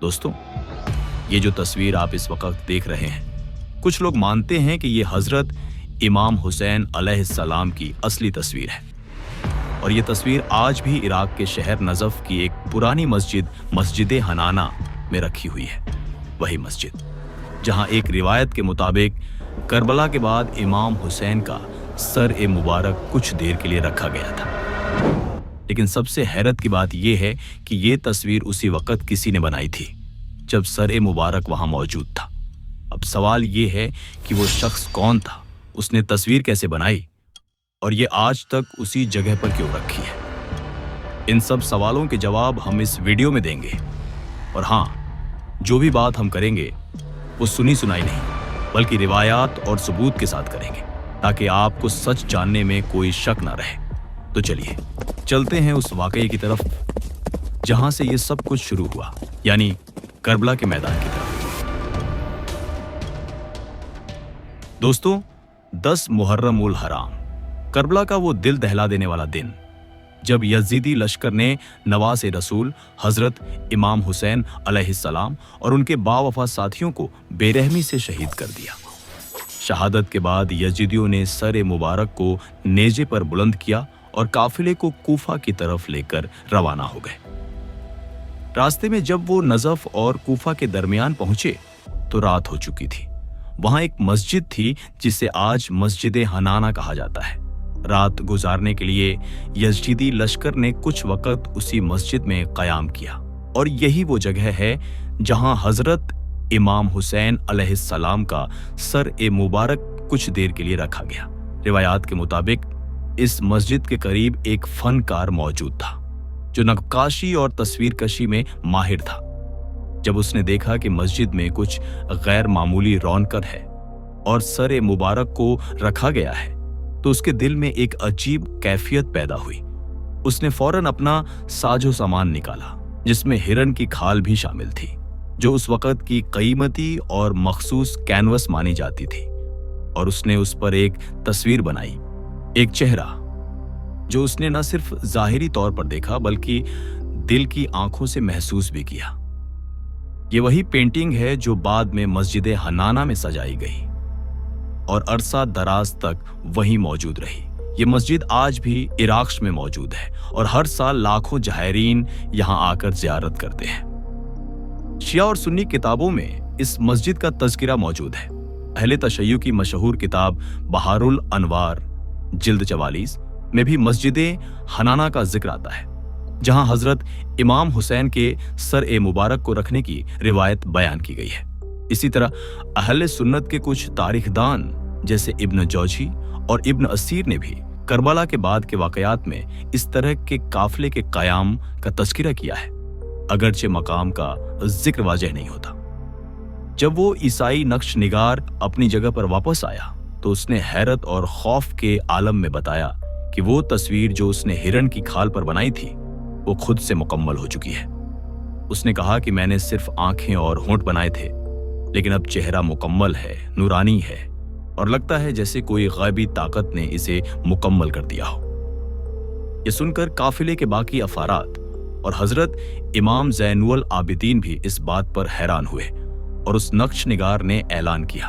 दोस्तों, ये जो तस्वीर आप इस वक्त देख रहे हैं, कुछ लोग मानते हैं कि ये हजरत इमाम हुसैन अलैहिस्सलाम की असली तस्वीर है और ये तस्वीर आज भी इराक के शहर नजफ की एक पुरानी मस्जिद हनाना में रखी हुई है। वही मस्जिद जहां एक रिवायत के मुताबिक करबला के बाद इमाम हुसैन का सर ए मुबारक कुछ देर के लिए रखा गया था। लेकिन सबसे हैरत की बात यह है कि ये तस्वीर उसी वक्त किसी ने बनाई थी जब सर ए मुबारक वहां मौजूद था। अब सवाल ये है कि वो शख्स कौन था, उसने तस्वीर कैसे बनाई और ये आज तक उसी जगह पर क्यों रखी है। इन सब सवालों के जवाब हम इस वीडियो में देंगे। और हाँ, जो भी बात हम करेंगे वो सुनी सुनाई नहीं बल्कि रिवायात और सबूत के साथ करेंगे ताकि आपको सच जानने में कोई शक ना रहे। तो चलिए चलते हैं उस वाकये की तरफ जहां से ये सब कुछ शुरू हुआ, यानी करबला के मैदान की तरफ। दोस्तों, 10 मुहर्रम उल हराम, करबला का वो दिल दहला देने वाला दिन जब यजीदी लश्कर ने नवासे रसूल हजरत इमाम हुसैन अलैहिस्सलाम और उनके बावफा साथियों को बेरहमी से शहीद कर दिया। शहादत के बाद यजीदियों ने सर मुबारक को नेजे पर बुलंद किया और काफिले को कूफा की तरफ लेकर रवाना हो गए। रास्ते में जब वो नजफ और कूफा के दरमियान पहुंचे तो रात हो चुकी थी। वहां एक मस्जिद थी जिसे आज मस्जिद हनाना कहा जाता है। रात गुजारने के लिए यजीदी लश्कर ने कुछ वक्त उसी मस्जिद में कयाम किया और यही वो जगह है जहां हजरत इमाम हुसैन अलैहिस्सलाम का सर ए मुबारक कुछ देर के लिए रखा गया। रिवायात के मुताबिक इस मस्जिद के करीब एक फनकार मौजूद था जो नक्काशी और तस्वीरकशी में माहिर था। जब उसने देखा कि मस्जिद में कुछ गैर मामूली रौनक है और सर ए मुबारक को रखा गया है तो उसके दिल में एक अजीब कैफियत पैदा हुई। उसने फौरन अपना साजो सामान निकाला जिसमें हिरन की खाल भी शामिल थी जो उस वक्त की कीमती और मखसूस कैनवस मानी जाती थी, और उसने उस पर एक तस्वीर बनाई, एक चेहरा जो उसने न सिर्फ जाहिरी तौर पर देखा बल्कि दिल की आंखों से महसूस भी किया। ये वही पेंटिंग है जो बाद में मस्जिद हनाना में सजाई गई और अरसा दराज तक वहीं मौजूद रही। ये मस्जिद आज भी इराक में मौजूद है और हर साल लाखों जायरीन यहां आकर ज़ियारत करते हैं। शिया और सुन्नी किताबों में इस मस्जिद का तज़किरा मौजूद है। अहले तशय्युअ की मशहूर किताब बहारुल अनवार जिल्द 44 में भी मस्जिद हनाना का जिक्र आता है जहां हजरत इमाम हुसैन के सर ए मुबारक को रखने की रिवायत बयान की गई है। इसी तरह अहले सुन्नत के कुछ तारीखदान जैसे इब्न जौजी और इब्न असीर ने भी करबला के बाद के वाकयात में इस तरह के काफिले के कयाम का तज़किरा किया है, अगरचे मकाम का जिक्र वाज़ेह नहीं होता। जब वो ईसाई नक्श निगार अपनी जगह पर वापस आया तो उसने हैरत और खौफ के आलम में बताया कि वो तस्वीर जो उसने हिरन की खाल पर बनाई थी वो खुद से मुकम्मल हो चुकी है। उसने कहा कि मैंने सिर्फ आंखें और होंठ बनाए थे, लेकिन अब चेहरा मुकम्मल है, नूरानी है और लगता है जैसे कोई गैबी ताकत ने इसे मुकम्मल कर दिया हो। ये सुनकर काफिले के बाकी अफारात और हजरत इमाम ज़ैनुल आबिदीन भी इस बात पर हैरान हुए और उस नक्श निगार ने ऐलान किया,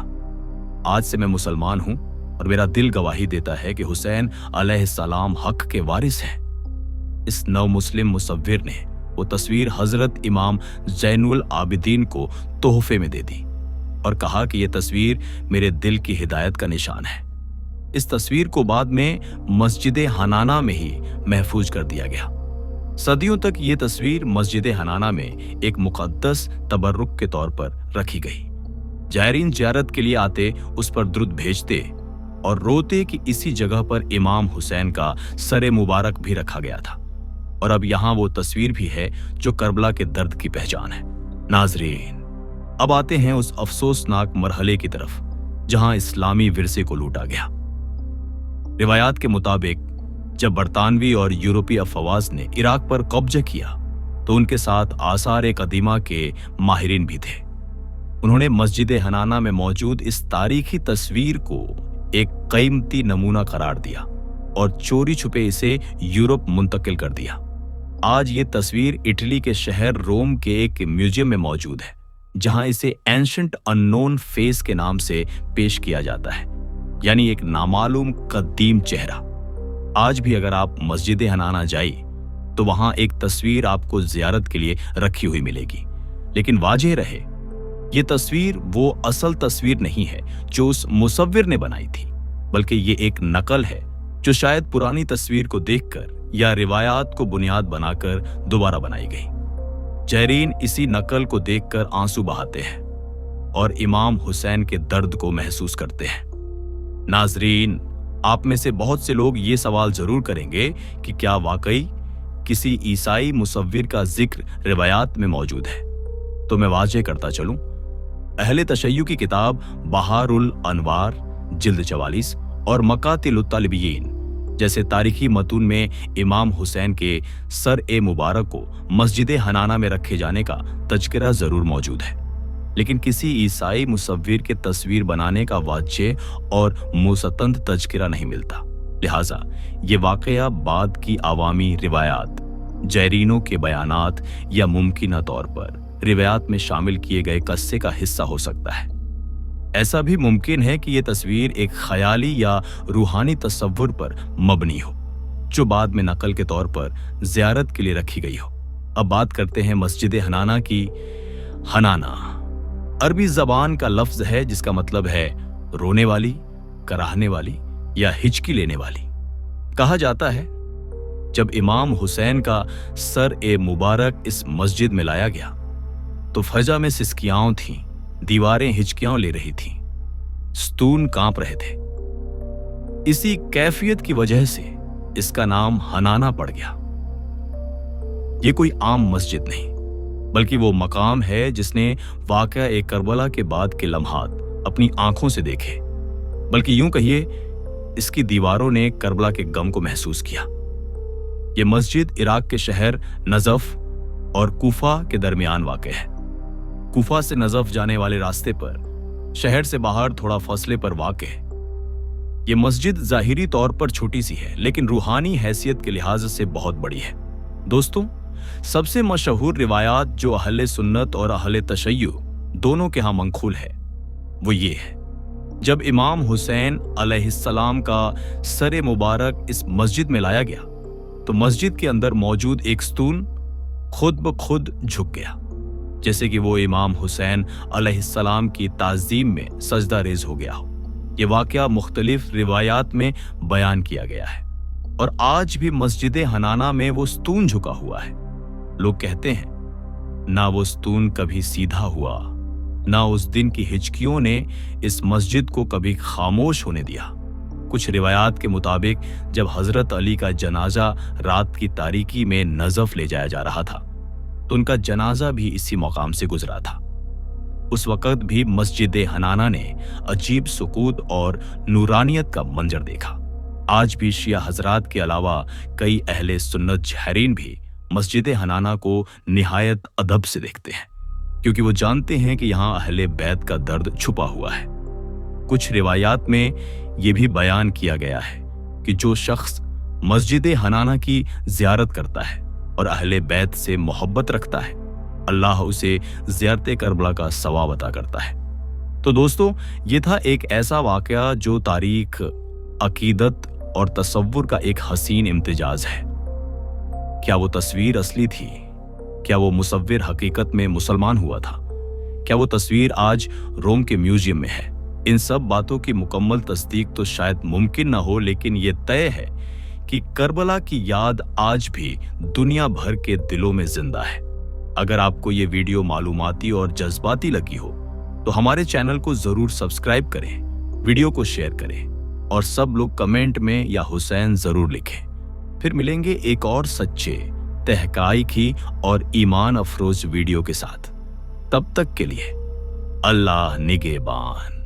आज से मैं मुसलमान हूं और मेरा दिल गवाही देता है कि हुसैन अलैहिस्सलाम हक के वारिस हैं। इस नव मुस्लिम मुसव्विर ने वो तस्वीर हजरत इमाम ज़ैनुल आबिदीन को तोहफे में दे दी और कहा कि यह तस्वीर मेरे दिल की हिदायत का निशान है। इस तस्वीर को बाद में मस्जिद हनाना में ही महफूज कर दिया गया। सदियों तक ये तस्वीर मस्जिद हनाना में एक मुकद्दस तबर्रुक के तौर पर रखी गई। जायरीन ज़ियारत के लिए आते उस पर दुरूद भेजते और रोते कि इसी जगह पर इमाम हुसैन का सर मुबारक भी रखा गया था और अब यहाँ वो तस्वीर भी है जो करबला के दर्द की पहचान है। नाज़रीन, अब आते हैं उस अफसोसनाक मरहले की तरफ जहां इस्लामी विरसे को लूटा गया। रिवायात के मुताबिक जब बरतानवी और यूरोपीय अफवाज ने इराक पर कब्जा किया तो उनके साथ आसार कदीमा के माहिरीन भी थे। उन्होंने मस्जिद हनाना में मौजूद इस तारीखी तस्वीर को एक कीमती नमूना करार दिया और चोरी छुपे इसे यूरोप मुंतकिल कर दिया। آج یہ تصویر اٹلی کے شہر روم کے ایک میوزیم میں موجود ہے، جہاں اسے اینشنٹ اننون فیس کے نام سے پیش کیا جاتا ہے، یعنی ایک نامعلوم قدیم چہرہ۔ آج بھی اگر آپ مسجد حنانہ جائیں تو وہاں ایک تصویر آپ کو زیارت کے لیے رکھی ہوئی ملے گی، لیکن واضح رہے یہ تصویر وہ اصل تصویر نہیں ہے جو اس مصور نے بنائی تھی، بلکہ یہ ایک نقل ہے جو شاید پرانی تصویر کو دیکھ کر یا روایات کو بنیاد بنا کر دوبارہ بنائی گئی۔ زائرین اسی نقل کو دیکھ کر آنسو بہاتے ہیں اور امام حسین کے درد کو محسوس کرتے ہیں۔ ناظرین، آپ میں سے بہت سے لوگ یہ سوال ضرور کریں گے کہ کیا واقعی کسی عیسائی مصور کا ذکر روایات میں موجود ہے؟ تو میں واضح کرتا چلوں، اہل تشیع کی کتاب بہار الانوار جلد 44 اور مقاتل الطالبین جیسے تاریخی متون میں امام حسین کے سر مبارک کو مسجد حنانہ میں رکھے جانے کا تذکرہ ضرور موجود ہے، لیکن کسی عیسائی مصور کے تصویر بنانے کا واضح اور مستند تذکرہ نہیں ملتا۔ لہٰذا یہ واقعہ بعد کی عوامی روایات، زائرینوں کے بیانات یا ممکنہ طور پر روایات میں شامل کیے گئے قصے کا حصہ ہو سکتا ہے۔ ایسا بھی ممکن ہے کہ یہ تصویر ایک خیالی یا روحانی تصور پر مبنی ہو، جو بعد میں نقل کے طور پر زیارت کے لیے رکھی گئی ہو۔ اب بات کرتے ہیں مسجد حنانہ کی۔ حنانہ عربی زبان کا لفظ ہے جس کا مطلب ہے رونے والی، کراہنے والی یا ہچکی لینے والی۔ کہا جاتا ہے جب امام حسین کا سر مبارک اس مسجد میں لایا گیا تو فضا میں سسکیاں تھیں، دیواریں ہچکیاں لے رہی تھیں، ستون کانپ رہے تھے۔ اسی کیفیت کی وجہ سے اس کا نام حنانہ پڑ گیا۔ یہ کوئی عام مسجد نہیں، بلکہ وہ مقام ہے جس نے واقعہ کربلا کے بعد کے لمحات اپنی آنکھوں سے دیکھے، بلکہ یوں کہیے اس کی دیواروں نے کربلا کے غم کو محسوس کیا۔ یہ مسجد عراق کے شہر نجف اور کوفہ کے درمیان واقع ہے۔ کوفہ سے نجف جانے والے راستے پر شہر سے باہر تھوڑا فاصلے پر واقع ہے۔ یہ مسجد ظاہری طور پر چھوٹی سی ہے، لیکن روحانی حیثیت کے لحاظ سے بہت بڑی ہے۔ دوستوں، سب سے مشہور روایات جو اہل سنت اور اہل تشیع دونوں کے ہاں منقول ہے وہ یہ ہے، جب امام حسین علیہ السلام کا سر مبارک اس مسجد میں لایا گیا تو مسجد کے اندر موجود ایک ستون خود بخود جھک گیا، جیسے کہ وہ امام حسین علیہ السلام کی تعظیم میں سجدہ ریز ہو گیا ہو۔ یہ واقعہ مختلف روایات میں بیان کیا گیا ہے، اور آج بھی مسجد حنانہ میں وہ ستون جھکا ہوا ہے۔ لوگ کہتے ہیں نہ وہ ستون کبھی سیدھا ہوا، نہ اس دن کی ہچکیوں نے اس مسجد کو کبھی خاموش ہونے دیا۔ کچھ روایات کے مطابق جب حضرت علی کا جنازہ رات کی تاریکی میں نجف لے جایا جا رہا تھا تو ان کا جنازہ بھی اسی مقام سے گزرا تھا۔ اس وقت بھی مسجد حنانہ نے عجیب سکوت اور نورانیت کا منظر دیکھا۔ آج بھی شیعہ حضرات کے علاوہ کئی اہل سنت زائرین بھی مسجد حنانہ کو نہایت ادب سے دیکھتے ہیں، کیونکہ وہ جانتے ہیں کہ یہاں اہل بیت کا درد چھپا ہوا ہے۔ کچھ روایات میں یہ بھی بیان کیا گیا ہے کہ جو شخص مسجد حنانہ کی زیارت کرتا ہے اور اہل بیت سے محبت رکھتا ہے، اللہ اسے زیارت کربلا کا ثواب عطا کرتا ہے۔ تو دوستو، یہ تھا ایک ایسا واقعہ جو تاریخ، عقیدت اور تصور کا ایک حسین امتزاج ہے۔ کیا وہ تصویر اصلی تھی؟ کیا وہ مصور حقیقت میں مسلمان ہوا تھا؟ کیا وہ تصویر آج روم کے میوزیم میں ہے؟ ان سب باتوں کی مکمل تصدیق تو شاید ممکن نہ ہو، لیکن یہ طے ہے کہ کربلا کی یاد آج بھی دنیا بھر کے دلوں میں زندہ ہے۔ اگر آپ کو یہ ویڈیو معلوماتی اور جذباتی لگی ہو تو ہمارے چینل کو ضرور سبسکرائب کریں، ویڈیو کو شیئر کریں اور سب لوگ کمنٹ میں یا حسین ضرور لکھیں۔ پھر ملیں گے ایک اور سچے، تحقیقی اور ایمان افروز ویڈیو کے ساتھ۔ تب تک کے لیے اللہ نگہبان۔